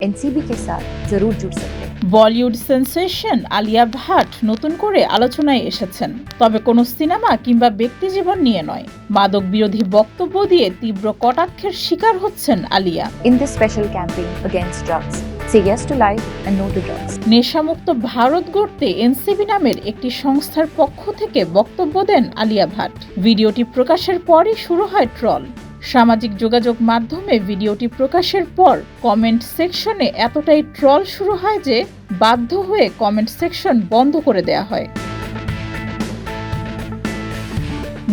NCB के साथ जरूर जुड़ सकते हैं। বলিউড সেন্সেশন আলিয়া ভাট নতুন করে আলোচনায় এসেছেন, তবে কোনো সিনেমা কিংবা ব্যক্তিজীবন নিয়ে নয়। মাদক বিরোধী বক্তব্য দিয়ে তীব্র কটাক্ষের শিকার হচ্ছেন Alia. In this special campaign against drugs, say yes to life and no to drugs. নেশামুক্ত Bharat গড়তে এনসিবি নামের একটি সংস্থার পক্ষ থেকে বক্তব্য দেন আলিয়া ভাট। ভিডিওটি প্রকাশের পরই শুরু হয় ট্রল। সামাজিক যোগাযোগ মাধ্যমে ভিডিওটি প্রকাশের পর কমেন্ট সেকশনে এতটাই ট্রল শুরু হয় যে বাধ্য হয়ে কমেন্ট সেকশন বন্ধ করে দেয়া হয়।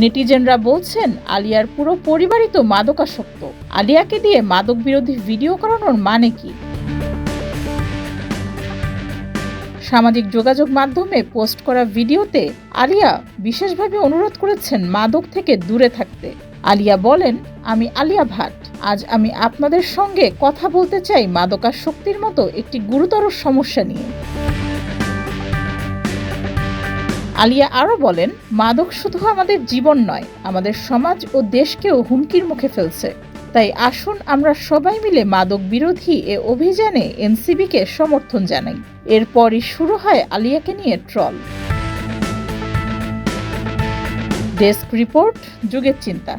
নেটিজেনরা বলছেন, আলিয়ার পুরো পরিবারই তো মাদকাসক্ত, আলিয়াকে দিয়ে মাদক বিরোধী ভিডিও করানোর মানে কি? সামাজিক যোগাযোগ মাধ্যমে পোস্ট করা ভিডিওতে আলিয়া বিশেষভাবে অনুরোধ করেছেন মাদক থেকে দূরে থাকতে। আলিয়া বলেন, আমি আলিয়া ভাট, আজ আমি আপনাদের সঙ্গে কথা বলতে চাই মাদকাসক্তির মতো একটি গুরুতর সমস্যা নিয়ে। আলিয়া আরও বলেন, মাদক শুধু আমাদের জীবন নয়, আমাদের সমাজ ও দেশকেও হুমকির মুখে ফেলছে। তাই আসুন আমরা সবাই মিলে মাদক বিরোধী এ অভিযানে এনসিবিকে সমর্থন জানাই। এরপরই শুরু হয় আলিয়াকে নিয়ে ট্রল। ডেস্ক রিপোর্ট, যুগের চিন্তা।